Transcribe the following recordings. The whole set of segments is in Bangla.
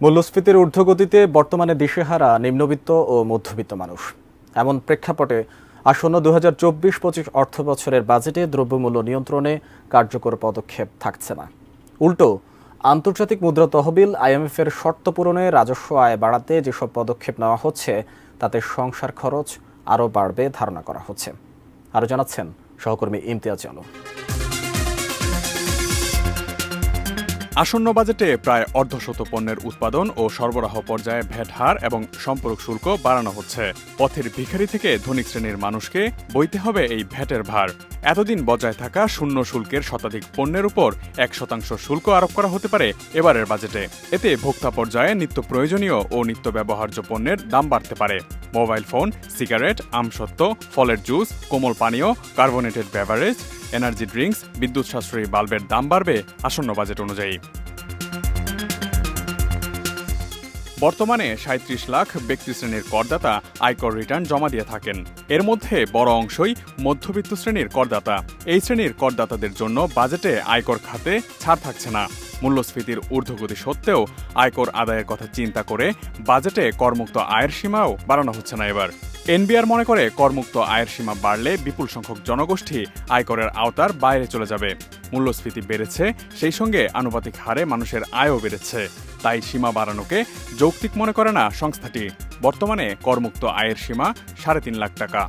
মূল্যস্ফীতির ঊর্ধ্বগতিতে বর্তমানে দিশেহারা নিম্নবিত্ত ও মধ্যবিত্ত মানুষ। এমন প্রেক্ষাপটে আসন্ন ২০২৪-২৫ অর্থবছরের বাজেটে দ্রব্যমূল্য নিয়ন্ত্রণে কার্যকর পদক্ষেপ থাকছে না। উল্টো আন্তর্জাতিক মুদ্রা তহবিল IMF-এর শর্ত পূরণে রাজস্ব আয় বাড়াতে যেসব পদক্ষেপ নেওয়া হচ্ছে তাতে সংসার খরচ আরও বাড়বে ধারণা করা হচ্ছে। আরও জানাচ্ছেন সহকর্মী ইমতিয়াজ আলম। আসন্ন বাজেটে প্রায় অর্ধশত পণ্যের উৎপাদন ও সরবরাহ পর্যায়ে ভ্যাট হার এবং সম্পর্ক শুল্ক বাড়ানো হচ্ছে। পথের ভিখারি থেকে ধনিক শ্রেণীর মানুষকে বইতে হবে এই ভ্যাটের ভার। এতদিন বজায় থাকা শূন্য শুল্কের শতাধিক পণ্যের উপর 1% শুল্ক আরোপ করা হতে পারে এবারের বাজেটে। এতে ভোক্তা পর্যায়ে নিত্য প্রয়োজনীয় ও নিত্য ব্যবহার্য পণ্যের দাম বাড়তে পারে। মোবাইল ফোন, সিগারেট, আমসত্ত্ব, ফলের জুস, কোমল পানীয়, কার্বোনেটেড বেভারেজ, এনার্জি ড্রিঙ্কস, বিদ্যুৎ সাশ্রয়ী বাল্বের দাম বাড়বে আসন্ন বাজেট অনুযায়ী। বর্তমানে ৩৭ লাখ ব্যক্তি শ্রেণীর করদাতা আয়কর রিটার্ন জমা দিয়ে থাকেন। এর মধ্যে বড় অংশই মধ্যবিত্ত শ্রেণীর করদাতা। এই শ্রেণীর করদাতাদের জন্য বাজেটে আয়কর খাতে ছাড় থাকছে না। মূল্যস্ফীতির ঊর্ধ্বগতি সত্ত্বেও আয়কর আদায়ের কথা চিন্তা করে বাজেটে করমুক্ত আয়ের সীমাও বাড়ানো হচ্ছে না এবার। এনবিআর মনে করে করমুক্ত আয়ের সীমা বাড়লে বিপুল সংখ্যক জনগোষ্ঠী আয়করের আওতার বাইরে চলে যাবে। মূল্যস্ফীতি বেড়েছে, সেই সঙ্গে আনুপাতিক হারে মানুষের আয়ও বেড়েছে। তাই সীমা বাড়ানোকে যৌক্তিক মনে করে না সংস্থাটি। বর্তমানে করমুক্ত আয়ের সীমা ৩.৫ লাখ টাকা।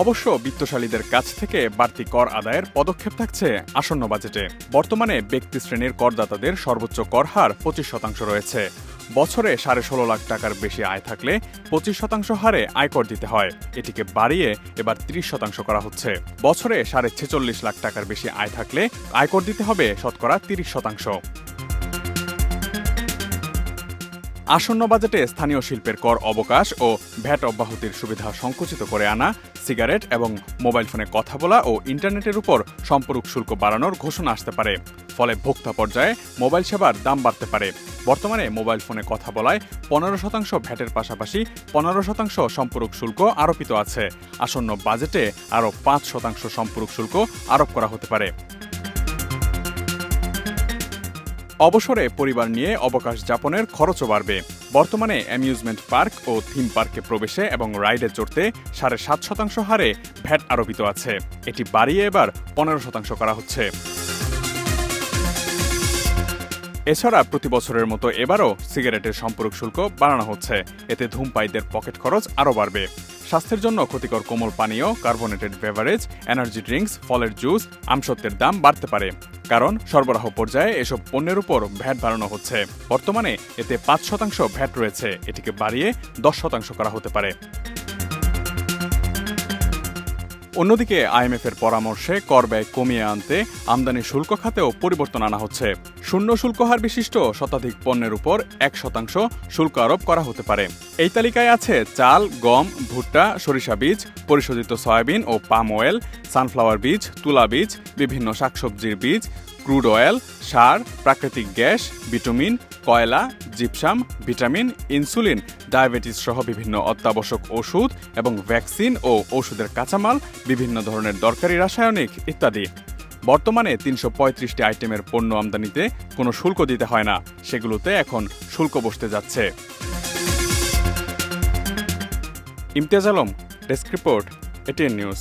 অবশ্য বিত্তশালীদের কাছ থেকে বাড়তি কর আদায়ের পদক্ষেপ থাকছে আসন্ন বাজেটে। বর্তমানে ব্যক্তি শ্রেণীর করদাতাদের সর্বোচ্চ কর হার ২৫% রয়েছে। বছরে ১৬.৫ লাখ টাকার বেশি আয় থাকলে ২৫% হারে আয়কর দিতে হয়। এটিকে বাড়িয়ে এবার ৩০% করা হচ্ছে। বছরে ৪৬.৫ লাখ টাকার বেশি আয় থাকলে আয়কর দিতে হবে শতকরা ৩০%। আসন্ন বাজেটে স্থানীয় শিল্পের কর অবকাশ ও ভ্যাট অব্যাহতির সুবিধা সংকুচিত করে আনা, সিগারেট এবং মোবাইল ফোনে কথা বলা ও ইন্টারনেটের উপর সম্পর্ক শুল্ক বাড়ানোর ঘোষণা আসতে পারে। ফলে ভোক্তা পর্যায়ে মোবাইল সেবার দাম বাড়তে পারে। বর্তমানে মোবাইল ফোনে কথা বলায় ১৫% ভ্যাটের পাশাপাশি ১৫% সম্পর্ক শুল্ক আরোপিত আছে। আসন্ন বাজেটে আরও ৫% সম্পর্ক শুল্ক আরোপ করা হতে পারে। অবসরে পরিবার নিয়ে অবকাশ যাপনের খরচও বাড়বে। বর্তমানে অ্যামিউজমেন্ট পার্ক ও থিম পার্কে প্রবেশে এবং রাইডে চড়তে ৭.৫% হারে ভ্যাট আরোপিত আছে। এটি বাড়িয়ে এবার ১৫% করা হচ্ছে। এছাড়া প্রতি বছরের মতো এবারও সিগারেটের সম্পর্ক শুল্ক বাড়ানো হচ্ছে। এতে ধূমপায়ীদের পকেট খরচ আরও বাড়বে। স্বাস্থ্যের জন্য ক্ষতিকর কোমল পানীয়, কার্বোনেটেড বেভারেজ, এনার্জি ড্রিঙ্কস, ফলের জুস, আমসত্ত্বের দাম বাড়তে পারে। কারণ সরবরাহ পর্যায়ে এসব পণ্যের উপর ভ্যাট বাড়ানো হচ্ছে। বর্তমানে এতে ৫% ভ্যাট রয়েছে। এটিকে বাড়িয়ে ১০% করা হতে পারে। অন্যদিকে IMF-এর পরামর্শে কর ব্যয় কমিয়ে আনতে আমদানি শুল্ক খাতেও পরিবর্তন আনা হচ্ছে। শূন্য শুল্ক হার বিশিষ্ট শতাধিক পণ্যের উপর ১% শুল্ক আরোপ করা হতে পারে। এই তালিকায় আছে চাল, গম, ভুট্টা, সরিষা বীজ, পরিশোধিত সয়াবিন ও পাম অয়েল, সানফ্লাওয়ার বীজ, তুলা বীজ, বিভিন্ন শাকসবজির বীজ, ক্রুড অয়েল, সার, প্রাকৃতিক গ্যাস, ভিটামিন, কয়লা, জিপসাম, ভিটামিন, ইনসুলিন, ডায়াবেটিস সহ বিভিন্ন অত্যাবশ্যক ওষুধ এবং ভ্যাকসিন ও ওষুধের কাঁচামাল, বিভিন্ন ধরনের দরকারি রাসায়নিক ইত্যাদি। বর্তমানে ৩৩৫টি আইটেমের পণ্য আমদানিতে কোনো শুল্ক দিতে হয় না। সেগুলোতে এখন শুল্ক বসতে যাচ্ছে। Imtiaz Alam, desk report, ATN news.